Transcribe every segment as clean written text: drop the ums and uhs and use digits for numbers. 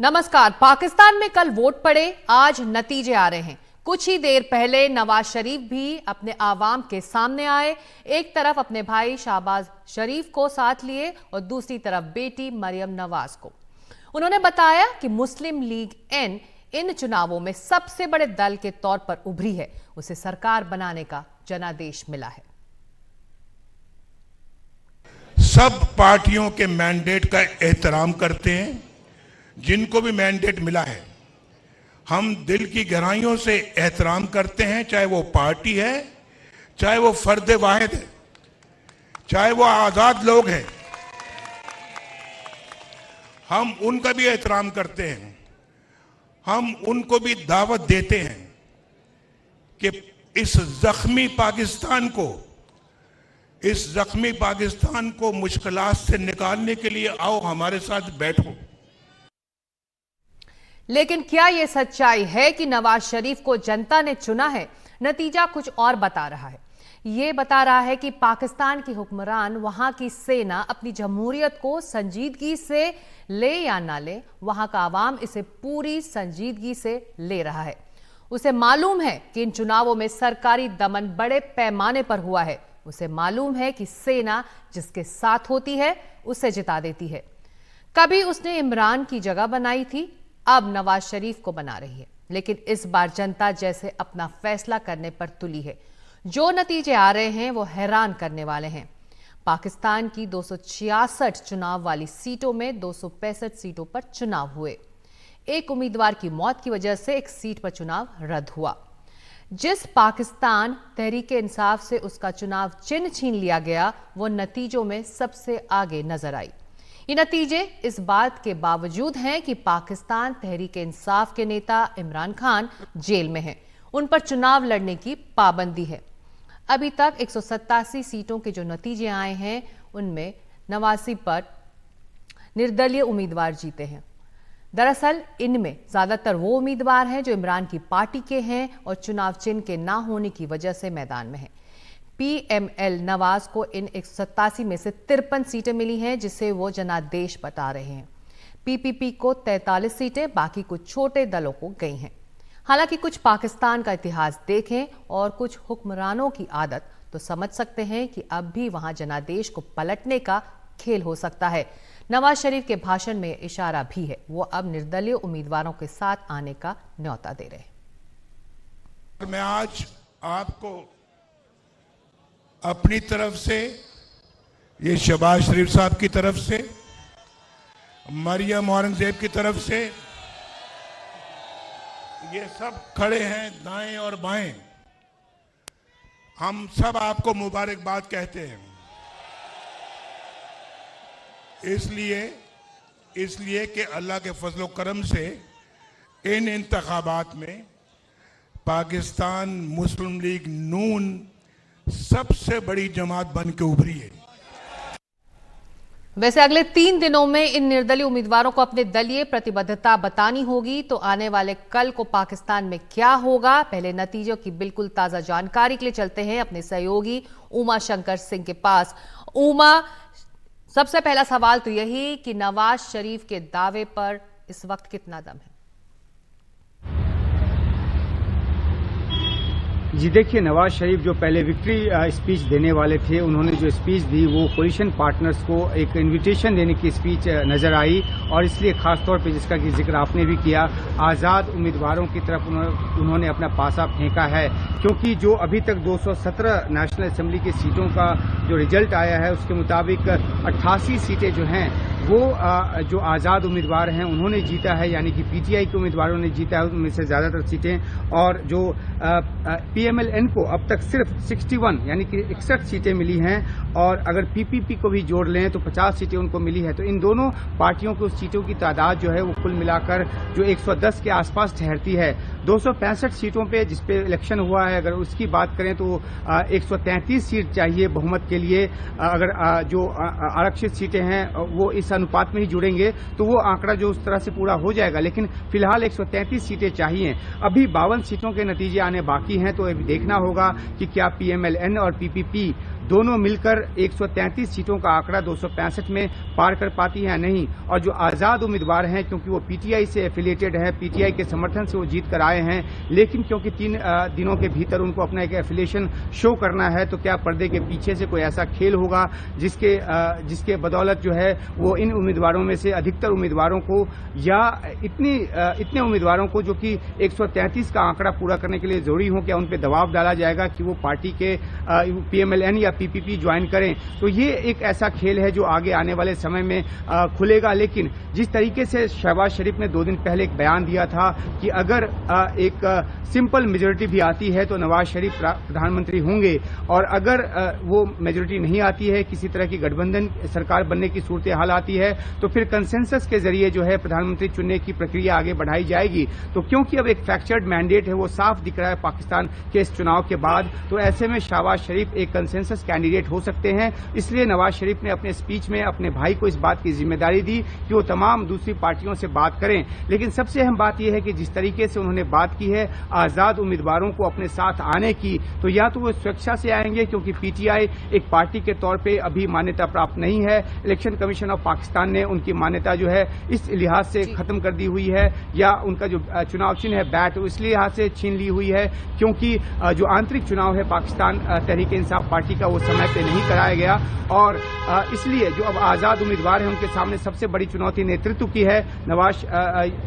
नमस्कार। पाकिस्तान में कल वोट पड़े, आज नतीजे आ रहे हैं। कुछ ही देर पहले नवाज शरीफ भी अपने आवाम के सामने आए। एक तरफ अपने भाई शहबाज शरीफ को साथ लिए और दूसरी तरफ बेटी मरियम नवाज को। उन्होंने बताया कि मुस्लिम लीग एन इन चुनावों में सबसे बड़े दल के तौर पर उभरी है, उसे सरकार बनाने का जनादेश मिला है। सब पार्टियों के मैंडेट का एहतराम करते हैं। जिनको भी मैंडेट मिला है हम दिल की गहराइयों से एहतराम करते हैं, चाहे वो पार्टी है, चाहे वो फर्द वाहिद है, चाहे वो आजाद लोग हैं। हम उनका भी एहतराम करते हैं। हम उनको भी दावत देते हैं कि इस जख्मी पाकिस्तान को मुश्किलात से निकालने के लिए आओ, हमारे साथ बैठो। लेकिन क्या यह सच्चाई है कि नवाज शरीफ को जनता ने चुना है? नतीजा कुछ और बता रहा है। यह बता रहा है कि पाकिस्तान की हुक्मरान, वहां की सेना अपनी जमहूरियत को संजीदगी से ले या ना ले, वहां का आवाम इसे पूरी संजीदगी से ले रहा है। उसे मालूम है कि इन चुनावों में सरकारी दमन बड़े पैमाने पर हुआ है। उसे मालूम है कि सेना जिसके साथ होती है उसे जिता देती है। कभी उसने इमरान की जगह बनाई थी, अब नवाज शरीफ को बना रही है। लेकिन इस बार जनता जैसे अपना फैसला करने पर तुली है। जो नतीजे आ रहे हैं वो हैरान करने वाले हैं। पाकिस्तान की 266 चुनाव वाली सीटों में 265 सीटों पर चुनाव हुए। एक उम्मीदवार की मौत की वजह से एक सीट पर चुनाव रद्द हुआ। जिस पाकिस्तान तहरीक इंसाफ से उसका चुनाव चिन्ह छीन लिया गया, वो नतीजों में सबसे आगे नजर आई। ये नतीजे इस बात के बावजूद हैं कि पाकिस्तान तहरीक इंसाफ के नेता इमरान खान जेल में हैं। उन पर चुनाव लड़ने की पाबंदी है। अभी तक 187 सीटों के जो नतीजे आए हैं, उनमें 89 पर निर्दलीय उम्मीदवार जीते हैं। दरअसल इनमें ज्यादातर वो उम्मीदवार हैं जो इमरान की पार्टी के हैं और चुनाव चिन्ह के ना होने की वजह से मैदान में हैं। PML नवाज को इन 187 में से 53 सीटें मिली हैं, जिसे वो जनादेश बता रहे हैं। PPP को 43 सीटें, बाकी कुछ छोटे दलों को गई हैं। हालांकि कुछ पाकिस्तान का इतिहास देखें और कुछ हुक्मरानों की आदत तो समझ सकते हैं कि अब भी वहां जनादेश को पलटने का खेल हो सकता है। नवाज शरीफ के भाषण में इशारा भी है, वो अब निर्दलीय उम्मीदवारों के साथ आने का न्योता दे रहे हैं। मैं आज आपको अपनी तरफ से, ये शहबाज शरीफ साहब की तरफ से, मरियम औरंगजेब की तरफ से, ये सब खड़े हैं दाएं और बाएं, हम सब आपको मुबारकबाद कहते हैं। इसलिए कि अल्लाह के फजलो करम से इन इंतखाबात में पाकिस्तान मुस्लिम लीग नून सबसे बड़ी जमात बन के उभरी है। वैसे अगले 3 दिनों में इन निर्दलीय उम्मीदवारों को अपने दलीय प्रतिबद्धता बतानी होगी। तो आने वाले कल को पाकिस्तान में क्या होगा, पहले नतीजों की बिल्कुल ताजा जानकारी के लिए चलते हैं अपने सहयोगी उमा शंकर सिंह के पास। उमा, सबसे पहला सवाल तो यही कि नवाज शरीफ के दावे पर इस वक्त कितना दम है? जी देखिए, नवाज शरीफ जो पहले विक्ट्री स्पीच देने वाले थे, उन्होंने जो स्पीच दी वो कोलिशन पार्टनर्स को एक इनविटेशन देने की स्पीच नजर आई। और इसलिए खासतौर पे, जिसका कि जिक्र आपने भी किया, आज़ाद उम्मीदवारों की तरफ उन्होंने अपना पासा फेंका है। क्योंकि जो अभी तक 217 नेशनल असेंबली की सीटों का जो रिजल्ट आया है, उसके मुताबिक 88 सीटें जो हैं वो जो आज़ाद उम्मीदवार हैं उन्होंने जीता है, यानी कि PTI के उम्मीदवारों ने जीता है उनमें से ज़्यादातर सीटें। और जो PMLN को अब तक सिर्फ 61 यानी कि 61 सीटें मिली हैं, और अगर PPP को भी जोड़ लें तो 50 सीटें उनको मिली है। तो इन दोनों पार्टियों को सीटों की तादाद जो है वो कुल मिलाकर जो 110 के आसपास ठहरती है। 265 सीटों पे जिस पे इलेक्शन हुआ है, अगर उसकी बात करें तो 133 सीट चाहिए बहुमत के लिए। अगर जो आरक्षित सीटें हैं वो इस अनुपात में ही जुड़ेंगे तो वो आंकड़ा जो उस तरह से पूरा हो जाएगा। लेकिन फिलहाल 133 सीटें चाहिए। अभी 52 सीटों के नतीजे आने बाकी हैं, तो अभी देखना होगा कि क्या PMLN और PPP दोनों मिलकर 133 सीटों का आंकड़ा 265 में पार कर पाती है या नहीं। और जो आजाद उम्मीदवार हैं, क्योंकि वो पीटीआई से एफिलिएटेड है, पीटीआई के समर्थन से वो जीत कर आए हैं, लेकिन क्योंकि 3 दिनों के भीतर उनको अपना एक एफिलिएशन शो करना है, तो क्या पर्दे के पीछे से कोई ऐसा खेल होगा जिसके बदौलत जो है वो इन उम्मीदवारों में से अधिकतर उम्मीदवारों को या इतने उम्मीदवारों को जो कि 133 का आंकड़ा पूरा करने के लिए जरूरी हो, क्या उन पर दबाव डाला जाएगा कि वो पार्टी के पीएमएलएन या पीपीपी ज्वाइन करें। तो ये एक ऐसा खेल है जो आगे आने वाले समय में खुलेगा। लेकिन जिस तरीके से शहबाज शरीफ ने 2 दिन पहले एक बयान दिया था कि अगर एक सिंपल मेजोरिटी भी आती है तो नवाज शरीफ प्रधानमंत्री होंगे, और अगर वो मेजोरिटी नहीं आती है, किसी तरह की गठबंधन सरकार बनने की सूरत हाल आती है, तो फिर कंसेंसस के जरिए जो है प्रधानमंत्री चुनने की प्रक्रिया आगे बढ़ाई जाएगी। तो क्योंकि अब एक फ्रैक्चर्ड मैंडेट है, वो साफ दिख रहा है पाकिस्तान के इस चुनाव के बाद, तो ऐसे में शहबाज शरीफ एक कंसेंसस कैंडिडेट हो सकते हैं। इसलिए नवाज शरीफ ने अपने स्पीच में अपने भाई को इस बात की जिम्मेदारी दी कि वो तमाम दूसरी पार्टियों से बात करें। लेकिन सबसे अहम बात यह है कि जिस तरीके से उन्होंने बात की है आजाद उम्मीदवारों को अपने साथ आने की, तो या तो वो स्वेच्छा से आएंगे क्योंकि पीटीआई एक पार्टी के तौर पे अभी मान्यता प्राप्त नहीं है, इलेक्शन कमीशन ऑफ पाकिस्तान ने उनकी मान्यता जो है इस लिहाज से खत्म कर दी हुई है, या उनका जो चुनाव चिन्ह है बैट इस लिहाज से छीन ली हुई है क्योंकि जो आंतरिक चुनाव है पाकिस्तान तहरीक इंसाफ पार्टी का वो समय पे नहीं कराया गया। और इसलिए जो अब आजाद उम्मीदवार हैं उनके सामने सबसे बड़ी चुनौती नेतृत्व की है।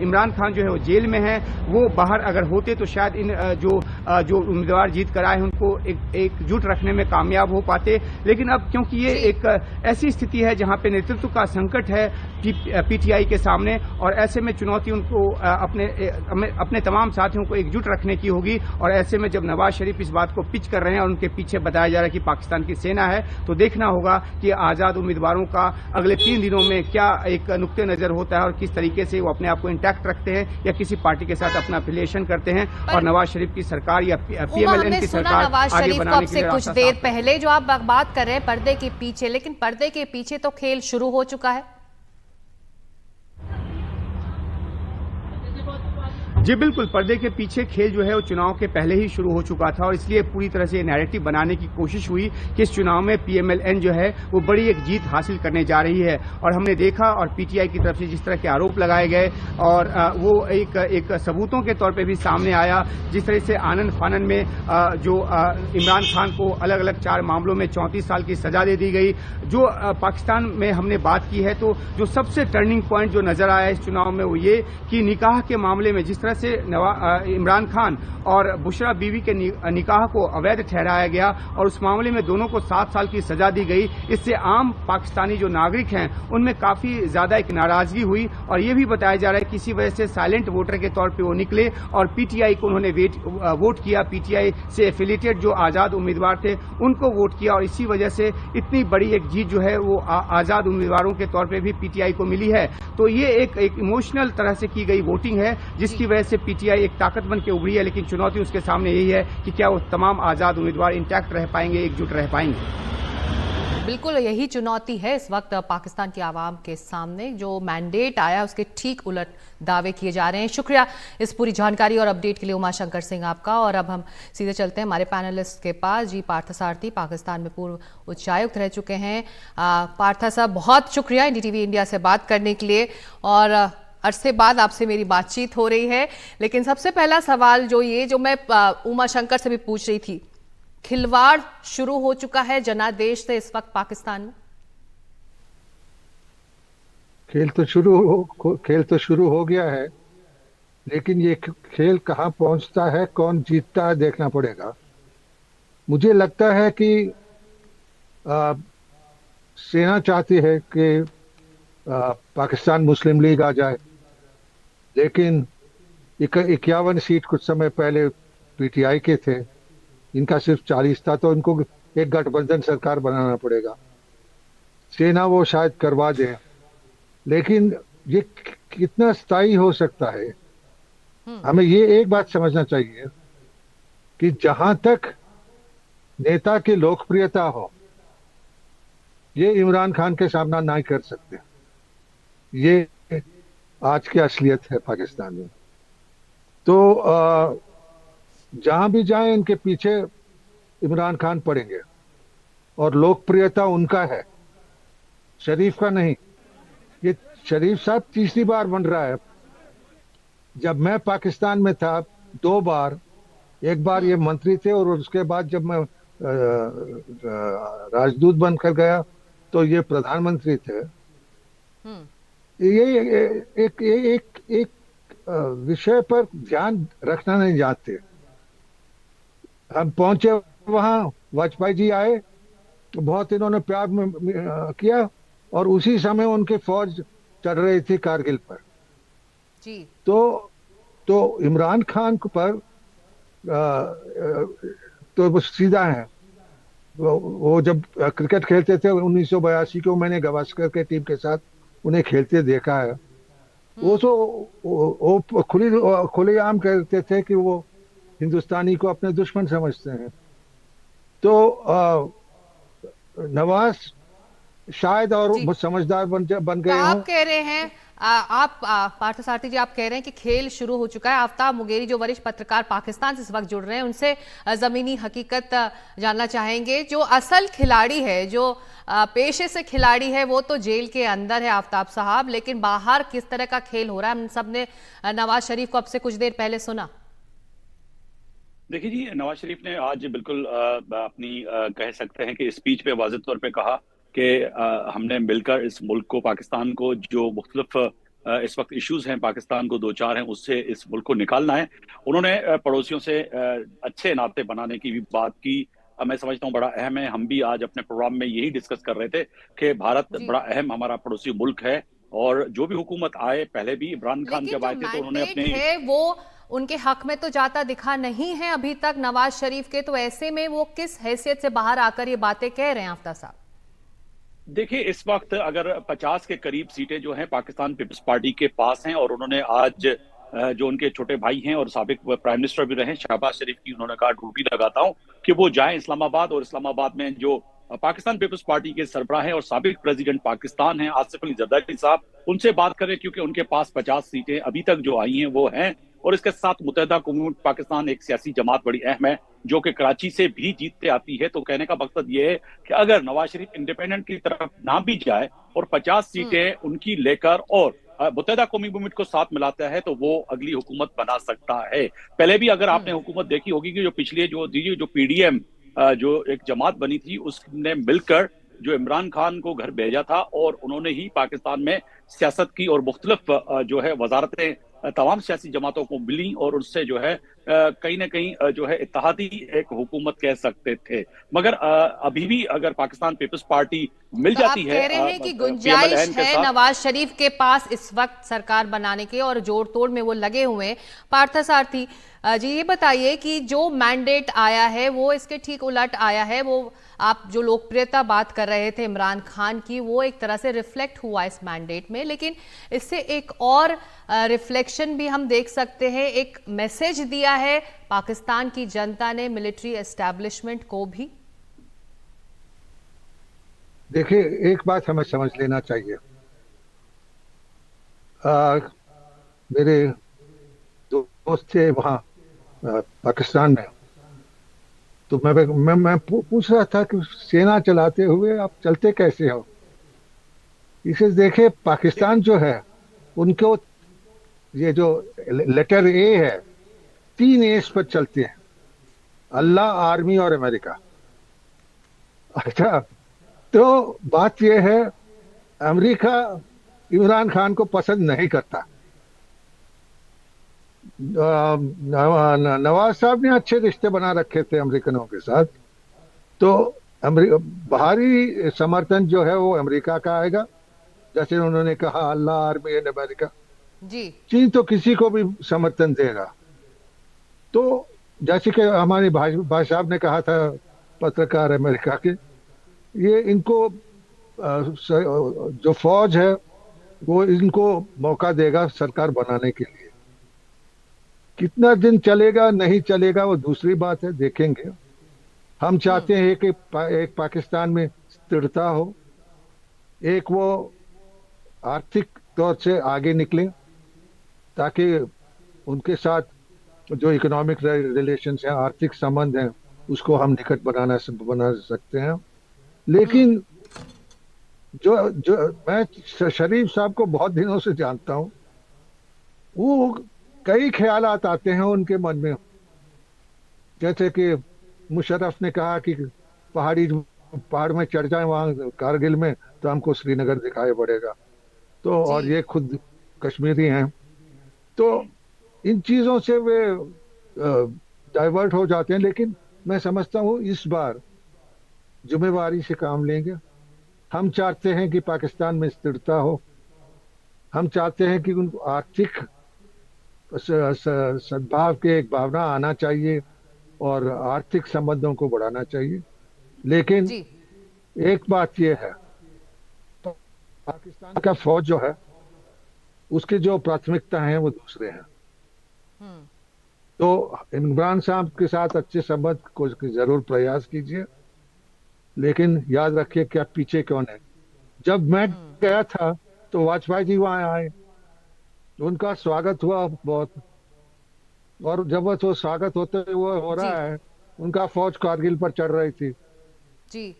इमरान खान जो है वो जेल में है, वो बाहर अगर होते तो शायद इन जो उम्मीदवार जीत कर आए हैं उनको एकजुट रखने में कामयाब हो पाते। लेकिन अब क्योंकि ये एक ऐसी स्थिति है जहां पे नेतृत्व का संकट है पीटीआई के सामने, और ऐसे में चुनौती उनको अपने तमाम साथियों को एकजुट रखने की होगी। और ऐसे में जब नवाज शरीफ इस बात को पिच कर रहे हैं और उनके पीछे बताया जा रहा है कि पाकिस्तान की सेना है, तो देखना होगा कि आजाद उम्मीदवारों का अगले 3 दिनों में क्या एक नुक्ते नजर होता है और किस तरीके से वो अपने आप को इंटैक्ट रखते हैं या किसी पार्टी के साथ अपना एफिलिएशन करते हैं और नवाज शरीफ की सरकार या पीएमएलएन की सरकार आगे बनाने के लिए कुछ देर पहले जो आप बात कर रहे हैं पर्दे के पीछे, लेकिन पर्दे के पीछे तो खेल शुरू हो चुका है। जी बिल्कुल, पर्दे के पीछे खेल जो है वो चुनाव के पहले ही शुरू हो चुका था, और इसलिए पूरी तरह से नैरेटिव बनाने की कोशिश हुई कि इस चुनाव में पीएमएलएन जो है वो बड़ी एक जीत हासिल करने जा रही है। और हमने देखा, और पीटीआई की तरफ से जिस तरह के आरोप लगाए गए और वो एक सबूतों के तौर पे भी सामने आया, जिस तरह से आनंद फानन में जो इमरान खान को अलग अलग 4 मामलों में 34 साल की सजा दे दी गई। जो पाकिस्तान में हमने बात की है, तो जो सबसे टर्निंग पॉइंट जो नजर आया इस चुनाव में वो ये कि निकाह के मामले में जिस तरह से इमरान खान और बुशरा बीवी के निकाह को अवैध ठहराया गया और उस मामले में दोनों को 7 साल की सजा दी गई, इससे आम पाकिस्तानी जो नागरिक हैं उनमें काफी ज्यादा एक नाराजगी हुई। और ये भी बताया जा रहा है कि किसी वजह से साइलेंट वोटर के तौर पे वो निकले और पीटीआई को उन्होंने वोट किया, पीटीआई से एफिलिएटेड जो आजाद उम्मीदवार थे उनको वोट किया, और इसी वजह से इतनी बड़ी एक जीत जो है वो आजाद उम्मीदवारों के तौर पर भी पीटीआई को मिली है। तो ये एक इमोशनल तरह से की गई वोटिंग है जिसकी वजह से पीटीआई एक ताकत बन के उभरी है, लेकिन चुनौती उसके सामने यही है कि क्या वो तमाम आजाद उम्मीदवार इंटैक्ट रह पाएंगे, एकजुट रह पाएंगे। बिल्कुल यही चुनौती है इस वक्त पाकिस्तान की आवाम के सामने। जो मैंडेट आया उसके ठीक उलट दावे किए जा रहे हैं। शुक्रिया इस पूरी जानकारी और अपडेट के लिए उमाशंकर सिंह आपका। और अब हम सीधे चलते हैं हमारे पैनलिस्ट के पास। जी पार्थसारथी पाकिस्तान में पूर्व उच्चायुक्त रह चुके हैं। पार्था साहब, बहुत शुक्रिया एनडीटीवी इंडिया से बात करने के लिए, और अरसे बाद आपसे मेरी बातचीत हो रही है। लेकिन सबसे पहला सवाल जो मैं उमाशंकर से भी पूछ रही थी, खिलवाड़ शुरू हो चुका है जनादेश से इस वक्त पाकिस्तान में? खेल तो शुरू हो गया है, लेकिन ये खेल कहां पहुंचता है, कौन जीतता है, देखना पड़ेगा। मुझे लगता है कि सेना चाहती है कि पाकिस्तान मुस्लिम लीग आ जाए, लेकिन 51 सीट कुछ समय पहले पीटीआई के थे, इनका सिर्फ 40 था, तो इनको एक गठबंधन सरकार बनाना पड़ेगा। सेना वो शायद करवा दे, लेकिन ये कितना स्थायी हो सकता है। हमें ये एक बात समझना चाहिए कि जहां तक नेता की लोकप्रियता हो, ये इमरान खान के सामना नहीं कर सकते। ये आज की असलियत है पाकिस्तान में। तो जहां भी जाएं इनके पीछे इमरान खान पड़ेंगे, और लोकप्रियता उनका है, शरीफ का नहीं। ये शरीफ साहब तीसरी बार बन रहा है। जब मैं पाकिस्तान में था 2 बार, एक बार ये मंत्री थे और उसके बाद जब मैं राजदूत बनकर गया तो ये प्रधानमंत्री थे। हम्म। ये एक विषय पर ध्यान रखना नहीं जानते। हम पहुंचे वहां, वाजपेयी जी आए तो बहुत इन्होंने प्यार में किया, और उसी समय उनकी फौज चढ़ रही थी कारगिल पर। जी। तो इमरान खान पर तो वो सीधा है। वो जब क्रिकेट खेलते थे 1982 को, मैंने गावस्कर के टीम के साथ उन्हें खेलते देखा है। वो तो वो खुलेआम कहते थे कि वो हिंदुस्तानी को अपने दुश्मन समझते हैं। तो नवाज शायद और जी। वो समझदार बन तो गए हों। आप कह रहे हैं पार्थसारथी जी, आप कह रहे हैं कि खेल शुरू हो चुका है। आफ्ताब मुगेरी जो वरिष्ठ पत्रकार पाकिस्तान से इस वक्त जुड़ रहे हैं, उनसे जमीनी हकीकत जानना चाहेंगे। जो असल खिलाड़ी है, जो पेशे से खिलाड़ी है, वो तो जेल के अंदर है आफ्ताब साहब, लेकिन बाहर किस तरह का खेल हो रहा है? हम सब ने नवाज शरीफ को अब से कुछ देर पहले सुना। देखिए जी, नवाज शरीफ ने आज बिल्कुल अपनी कह सकते हैं कि स्पीच पे वाज़ेह तौर पे कहा कि हमने मिलकर इस मुल्क को, पाकिस्तान को, जो मुख्तलिफ इस वक्त इश्यूज हैं पाकिस्तान को, 2-4 हैं, उससे इस मुल्क को निकालना है। उन्होंने पड़ोसियों से अच्छे नाते बनाने की भी बात की। मैं समझता हूँ बड़ा अहम है। हम भी आज अपने प्रोग्राम में यही डिस्कस कर रहे थे कि भारत जी। बड़ा अहम हमारा पड़ोसी मुल्क है, और जो भी हुकूमत आए, पहले भी इमरान खान लेकिन जब जो आए थे तो उन्होंने मैंडेट अपने है वो उनके हक में तो जाता दिखा नहीं है अभी तक नवाज शरीफ के, तो ऐसे में वो किस हैसियत से बाहर आकर ये बातें कह रहे हैं आफ्ताब साहब? देखिए, इस वक्त अगर 50 के करीब सीटें जो हैं पाकिस्तान पीपल्स पार्टी के पास हैं, और उन्होंने आज जो उनके छोटे भाई हैं और साबिक प्राइम मिनिस्टर भी रहे शहबाज शरीफ की, उन्होंने कहा ड्यूटी लगाता हूं कि वो जाएं इस्लामाबाद, और इस्लामाबाद में जो पाकिस्तान पीपल्स पार्टी के सरबराह हैं और साबिक प्रेसिडेंट पाकिस्तान हैं आसिफ अली जरदारी साहब, उनसे बात करें, क्योंकि उनके पास 50 सीटें अभी तक जो आई हैं वो हैं। और इसके साथ मुत्तहिदा कौम पाकिस्तान एक सियासी जमात बड़ी अहम है जो कि कराची से भी जीतते आती है। तो कहने का मकसद ये है कि अगर नवाज शरीफ इंडिपेंडेंट की तरफ ना भी जाए और 50 सीटें उनकी लेकर और मुत्तहिदा कौमी मूवमेंट को साथ मिलाता है, तो वो अगली हुकूमत बना सकता है। पहले भी अगर आपने हुकूमत देखी होगी कि जो पिछले जो पीडीएम जो एक जमात बनी थी, उसने मिलकर जो इमरान खान को घर भेजा था, और उन्होंने ही पाकिस्तान में सियासत की, और मुख्तलिफ जो है वजारतें तमाम सियासी जमातों को मिली, और उससे जो है कहीं ना कहीं जो है इत्तेहादी एक हुकूमत कह सकते थे। मगर अभी भी अगर पाकिस्तान पीपल्स पार्टी मिल तो आप जाती है कह रहे हैं कि गुंजाइश PMLN के है साथ, नवाज शरीफ के पास इस वक्त सरकार बनाने के, और जोड़ तोड़ में वो लगे हुए हैं। पार्थसारथी जी, ये बताइए कि जो मैंडेट आया है वो इसके ठीक उलट आया है। वो आप जो लोकप्रियता बात कर रहे थे इमरान खान की, वो एक तरह से रिफ्लेक्ट हुआ इस मैंडेट में, लेकिन इससे एक और रिफ्लेक्शन भी हम देख सकते हैं। एक मैसेज दिया है पाकिस्तान की जनता ने मिलिट्री एस्टैब्लिशमेंट को भी। देखिए, एक बात हमें समझ लेना चाहिए। मेरे दोस्त थे वहाँ पाकिस्तान में, तो मैं पूछ रहा था कि सेना चलाते हुए आप चलते कैसे हो। इसे देखे, पाकिस्तान जो है उनको ये जो लेटर ए है, 3 एस पर चलते हैं: अल्लाह, आर्मी और अमेरिका। अच्छा, तो बात यह है, अमेरिका इमरान खान को पसंद नहीं करता। नवाज साहब ने अच्छे रिश्ते बना रखे थे अमेरिकनों के साथ, तो बाहरी समर्थन जो है वो अमेरिका का आएगा, जैसे उन्होंने कहा अल्लाह, आर्मी एंड अमेरिका। जी। चीन तो किसी को भी समर्थन देगा। तो जैसे कि हमारे भाई साहब ने कहा था, पत्रकार अमेरिका के, ये इनको जो फौज है वो इनको मौका देगा सरकार बनाने के लिए। कितना दिन चलेगा नहीं चलेगा वो दूसरी बात है, देखेंगे। हम चाहते हैं कि एक पाकिस्तान में स्थिरता हो, एक वो आर्थिक तौर से आगे निकले, ताकि उनके साथ जो इकोनॉमिक रिलेशंस हैं, आर्थिक संबंध हैं, उसको हम निकट बना सकते हैं। लेकिन जो जो मैं शरीफ साहब को बहुत दिनों से जानता हूँ, वो कई ख्यालात आते हैं उनके मन में। जैसे कि मुशर्रफ ने कहा कि पहाड़ में चढ़ जाए वहां कारगिल में तो हमको श्रीनगर दिखाई पड़ेगा। तो जी और ये खुद कश्मीरी हैं, तो इन चीजों से वे डाइवर्ट हो जाते हैं। लेकिन मैं समझता हूँ इस बार जिम्मेवारी से काम लेंगे। हम चाहते हैं कि पाकिस्तान में स्थिरता हो। हम चाहते हैं कि उनको आर्थिक सद्भाव के एक भावना आना चाहिए और आर्थिक संबंधों को बढ़ाना चाहिए। लेकिन जी। एक बात यह है, पाकिस्तान का फौज जो है उसकी जो प्राथमिकता है वो दूसरे हैं। हम्म। तो इमरान साहब के साथ अच्छे संबंध को जरूर प्रयास कीजिए, लेकिन याद रखिए कि आप पीछे कौन है। जब मैं गया था तो वाजपेयी जी वहां आए, उनका स्वागत हुआ बहुत। और जब वो स्वागत होते हुए हो जी रहा है, उनका फौज कारगिल पर चढ़ रही थी। जी।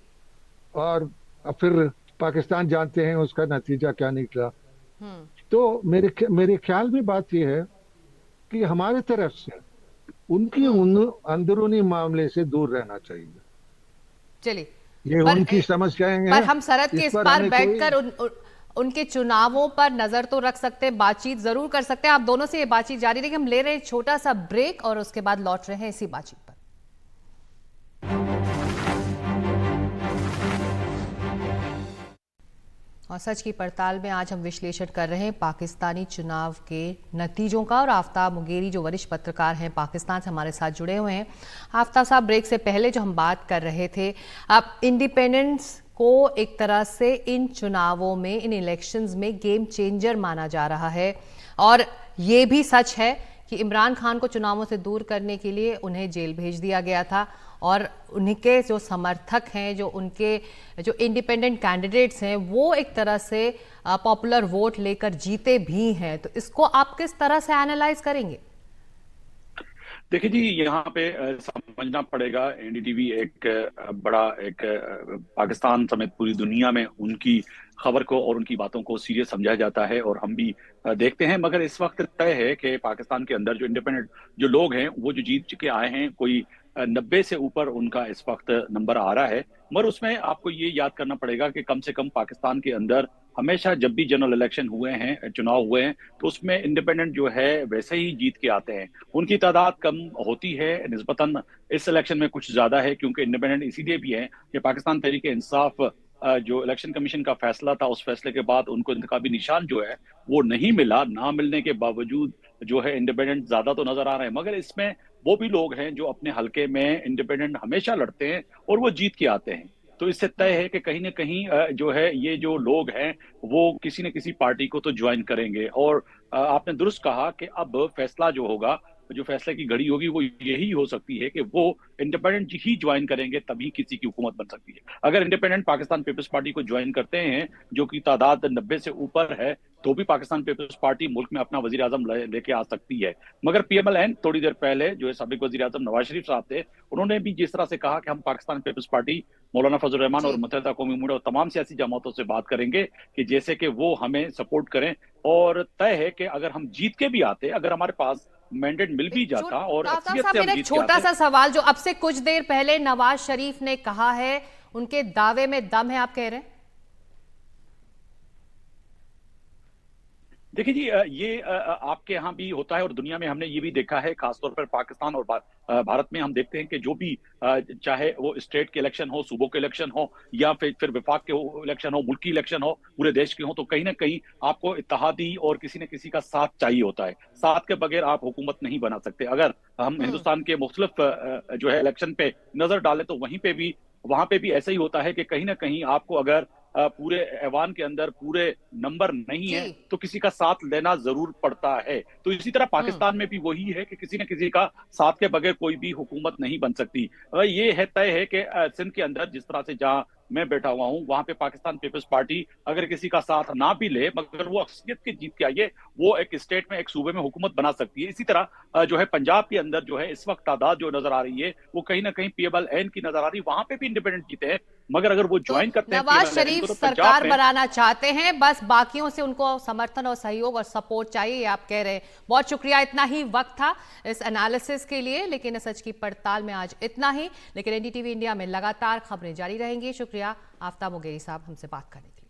और अब फिर पाकिस्तान जानते हैं उसका नतीजा क्या निकला। हम्म। तो मेरे ख्याल में बात यह है कि हमारे तरफ से उनकी उन अंदरूनी मामले से दूर रहना चाहिए। चलिए, ये उनकी समस्याएं पर हैं, हम सरहद के इस इस पर पार हमें कोई। बैठकर उनके चुनावों पर नजर तो रख सकते हैं, बातचीत जरूर कर सकते हैं। आप दोनों से ये बातचीत जारी रही। हम ले रहे हैं छोटा सा ब्रेक और उसके बाद लौट रहे हैं इसी बातचीत पर। और सच की पड़ताल में आज हम विश्लेषण कर रहे हैं पाकिस्तानी चुनाव के नतीजों का। और आफ्ताब मुगेरी जो वरिष्ठ पत्रकार हैं पाकिस्तान से हमारे साथ जुड़े हुए हैं। आफ्ताब साहब, ब्रेक से पहले जो हम बात कर रहे थे, अब इंडिपेंडेंस को एक तरह से इन चुनावों में, इन इलेक्शंस में गेम चेंजर माना जा रहा है। और ये भी सच है कि इमरान खान को चुनावों से दूर करने के लिए उन्हें जेल भेज दिया गया था। और उनके जो समर्थक हैं, जो उनके जो इंडिपेंडेंट कैंडिडेट्स हैं, वो एक तरह से पॉपुलर वोट लेकर जीते भी हैं। तो इसको आप किस तरह से एनालाइज करेंगे? देखिए जी, यहाँ पे समझना पड़ेगा, एनडीटीवी एक बड़ा एक पाकिस्तान समेत पूरी दुनिया में उनकी खबर को और उनकी बातों को सीरियस समझा जाता है और हम भी देखते हैं। मगर इस वक्त तय है कि पाकिस्तान के अंदर जो इंडिपेंडेंट जो लोग हैं वो जो जीत चुके आए हैं, कोई 90 से ऊपर उनका इस वक्त नंबर आ रहा है। मगर उसमें आपको ये याद करना पड़ेगा कि कम से कम पाकिस्तान के अंदर हमेशा जब भी जनरल इलेक्शन हुए हैं, चुनाव हुए हैं, तो उसमें इंडिपेंडेंट जो है वैसे ही जीत के आते हैं। उनकी तादाद कम होती है निस्बतन, इस इलेक्शन में कुछ ज्यादा है, क्योंकि इंडिपेंडेंट इसीलिए भी है कि पाकिस्तान तहरीक इंसाफ जो इलेक्शन कमीशन का फैसला था, उस फैसले के बाद उनको इंतखाबी निशान जो है वो नहीं मिला। ना मिलने के बावजूद जो है इंडिपेंडेंट ज्यादा तो नजर आ रहे हैं, मगर इसमें वो भी लोग हैं जो अपने हलके में इंडिपेंडेंट हमेशा लड़ते हैं और वो जीत के आते हैं। तो इससे तय है कि कहीं ना कहीं जो है ये जो लोग हैं वो किसी न किसी पार्टी को तो ज्वाइन करेंगे। और आपने दुरुस्त कहा कि अब फैसला जो होगा, जो फैसले की घड़ी होगी, वो यही हो सकती है कि वो इंडिपेंडेंट ही ज्वाइन करेंगे, तभी किसी की हुकूमत बन सकती है। अगर इंडिपेंडेंट पाकिस्तान पीपल्स पार्टी को ज्वाइन करते हैं, जो कि तादाद 90 से ऊपर है, तो भी पाकिस्तान पीपल्स पार्टी मुल्क में अपना वजीर आजम लेके आ सकती है। मगर पीएमएलएन थोड़ी देर पहले जो है साबिक वजीर आजम नवाज शरीफ साहब थे, उन्होंने भी जिस तरह से कहा कि हम पाकिस्तान पीपल्स पार्टी, मौलाना फजल रहमान और मुत्तहिदा कौमी उम्मीद और तमाम सियासी जमातों से बात करेंगे कि जैसे कि वो हमें सपोर्ट करें। और तय है कि अगर हम जीत के भी आते, अगर हमारे पास मैंडेट मिल भी जाता और अक्सरियत से हम जीत के छोटा आते। सा सवाल, जो अब से कुछ देर पहले नवाज शरीफ ने कहा है, उनके दावे में दम है, आप कह रहे हैं? देखिए जी, ये आपके यहाँ भी होता है और दुनिया में हमने ये भी देखा है, खासतौर पर पाकिस्तान और भारत में हम देखते हैं कि जो भी चाहे वो स्टेट के इलेक्शन हो, सूबों के इलेक्शन हो, या फिर विफाक के इलेक्शन हो, मुल्की इलेक्शन हो, पूरे देश के हो, तो कहीं ना कहीं आपको इत्तेहादी और किसी न किसी का साथ चाहिए होता है। साथ के बगैर आप हुकूमत नहीं बना सकते। अगर हम हिंदुस्तान के मुख्तलिफ जो है इलेक्शन पे नजर डालें, तो वहां पे भी ऐसा ही होता है कि कहीं ना कहीं आपको अगर पूरे ऐवान के अंदर पूरे नंबर नहीं है तो किसी का साथ लेना जरूर पड़ता है। तो इसी तरह पाकिस्तान में भी वही है कि किसी न किसी का साथ के बगैर कोई भी हुकूमत नहीं बन सकती। ये है तय है कि सिंध के अंदर जिस तरह से जहां मैं बैठा हुआ हूं, वहां पे पाकिस्तान पीपल्स पार्टी अगर किसी का साथ ना भी ले, मगर वो अक्सरियत की जीत के आइए, वो एक स्टेट में, एक सूबे में हुकूमत बना सकती है। इसी तरह जो है पंजाब के अंदर जो है इस वक्त तादाद जो नजर आ रही है वो कहीं ना कहीं पीएमएलएन की नजर आ रही है। वहां पे भी इंडिपेंडेंट जीते हैं, मगर अगर वो ज्वाइन करते हैं नवाज पीएम शरीफ तो सरकार पंजाब में बनाना चाहते हैं, बस बाकियों से उनको समर्थन और सहयोग और सपोर्ट चाहिए, ये आप कह रहे हैं। बहुत शुक्रिया, इतना ही वक्त था इस एनालिसिस के लिए, लेकिन सच की पड़ताल में आज इतना ही। लेकिन एनडीटीवी इंडिया में लगातार खबरें जारी रहेंगी। शुक्रिया आफ्ताब मुगेरी साहब हमसे बात करने के लिए।